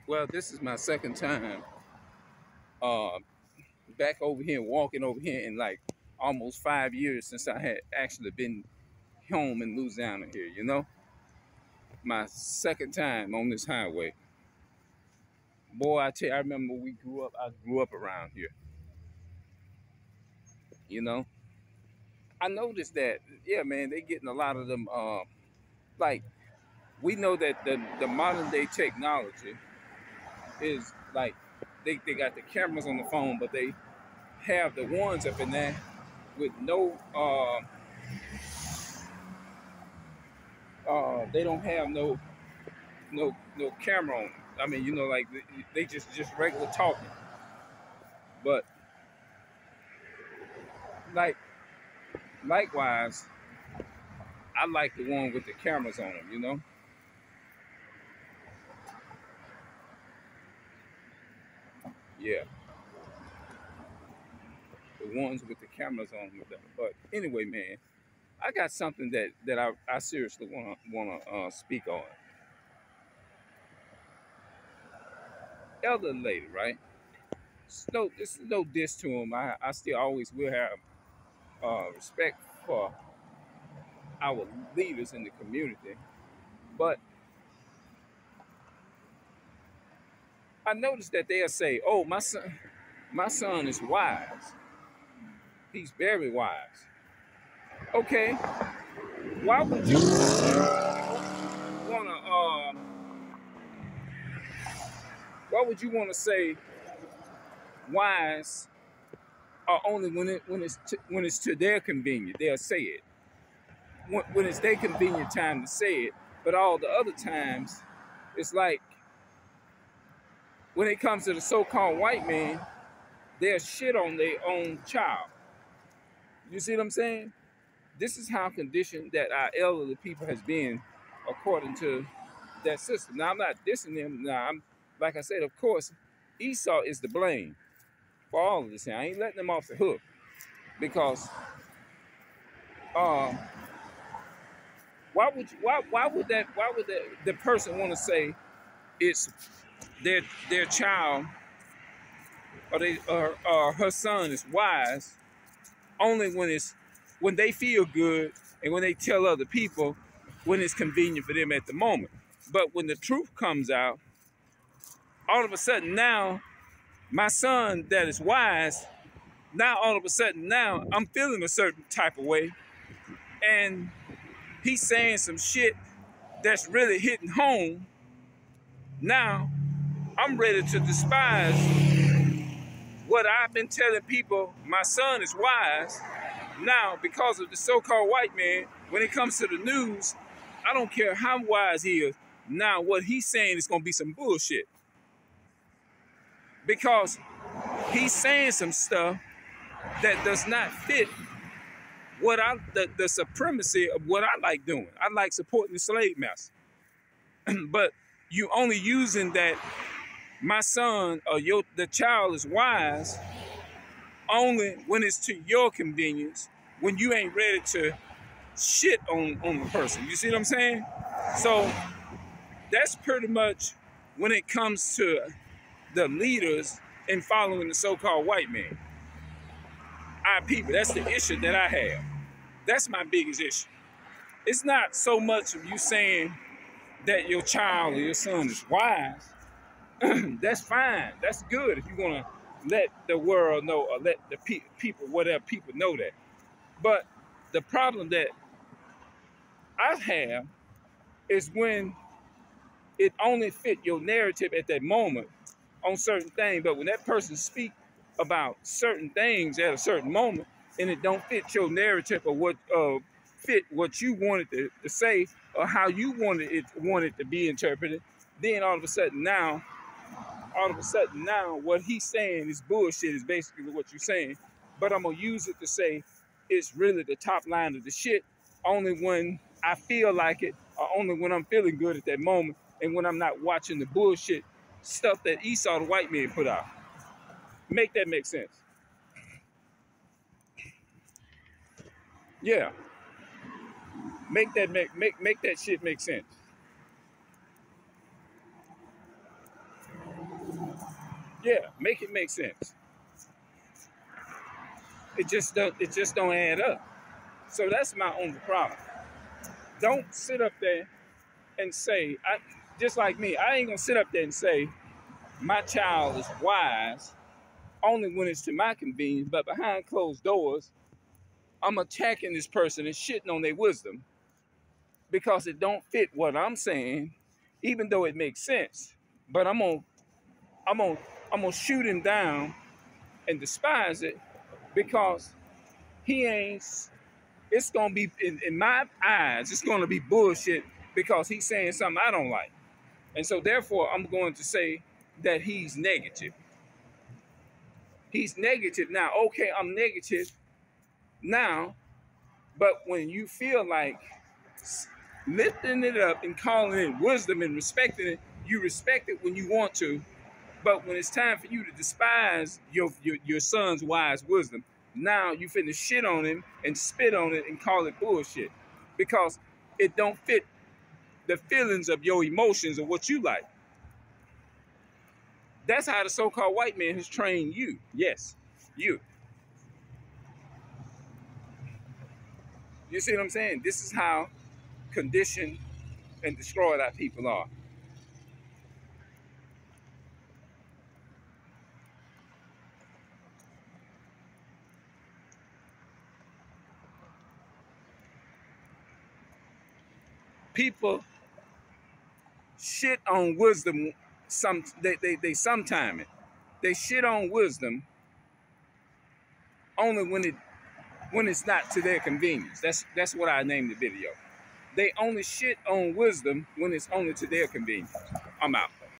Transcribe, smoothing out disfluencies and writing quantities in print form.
Well, this is my second time uh, back over here, walking over here in like almost 5 years since I had actually been home in Louisiana here, you know? My second time on this highway. Boy, I tell you, I remember I grew up around here, you know? I noticed that, yeah, man, they getting a lot of them, like, we know that the modern day technology is like, they got the cameras on the phone, but they have the ones up in there with they don't have no camera on them. I mean, you know, like they just regular talking. But like likewise, I like the one with the cameras on them. You know, yeah, the ones with the cameras on them. But anyway, man, I got something that I seriously wanna speak on. Elder lady, right? This is no diss to him. I still always will have respect for our leaders in the community. But I noticed that they'll say, "Oh, my son is wise. He's very wise." Okay, why would you wanna why would you wanna say wise only when it's to their convenience? They'll say it when it's their convenient time to say it, but all the other times, it's like when it comes to the so-called white man, they'll shit on their own child. You see what I'm saying? This is how conditioned that our elderly people has been according to that system. Now I'm not dissing them. Now I'm like I said, of course, Esau is to blame for all of this. I ain't letting them off the hook because um, why would the person want to say it's their child or her son is wise only when they feel good and when they tell other people when it's convenient for them at the moment. But when the truth comes out, all of a sudden now my son that is wise, now all of a sudden now I'm feeling a certain type of way, and he's saying some shit that's really hitting home. Now I'm ready to despise what I've been telling people my son is wise. Now, because of the so-called white man, when it comes to the news, I don't care how wise he is. Now, what he's saying is going to be some bullshit because he's saying some stuff that does not fit the supremacy of what I like doing. I like supporting the slave master, but you only using that my son or the child is wise only when it's to your convenience, when you ain't ready to shit on the person. You see what I'm saying? So that's pretty much when it comes to the leaders and following the so-called white man. Our people, that's the issue that I have. That's my biggest issue. It's not so much of you saying that your child or your son is wise. That's fine. That's good if you want to let the world know or let the people, whatever people know that. But the problem that I have is when it only fit your narrative at that moment on certain things, but when that person speak about certain things at a certain moment and it don't fit your narrative or what fit what you wanted to say or how you wanted to be interpreted, then all of a sudden now what he's saying is bullshit is basically what you're saying. But I'm gonna use it to say it's really the top line of the shit only when I feel like it or only when I'm feeling good at that moment and when I'm not watching the bullshit stuff that Esau the white man put out. Make that make sense. Yeah. Make that shit make sense. Yeah, make it make sense. It just don't add up. So that's my only problem. Don't sit up there and say, just like me, I ain't gonna sit up there and say my child is wise only when it's to my convenience, but behind closed doors, I'm attacking this person and shitting on their wisdom because it don't fit what I'm saying, even though it makes sense. But I'm gonna, I'm gonna shoot him down and despise it because he ain't. It's gonna be in my eyes. It's gonna be bullshit because he's saying something I don't like, and so therefore I'm going to say that he's negative. He's negative now. Okay, I'm negative now, but when you feel like lifting it up and calling it wisdom and respecting it, you respect it when you want to. But when it's time for you to despise your son's wise wisdom, now you finna shit on him and spit on it and call it bullshit because it don't fit the feelings of your emotions or what you like. That's how the so-called white man has trained you. Yes, you. You see what I'm saying? This is how conditioned and destroyed our people are. People shit on wisdom. They sometime it. They shit on wisdom only when it's not to their convenience. That's what I named the video. They only shit on wisdom when it's only to their convenience. I'm out.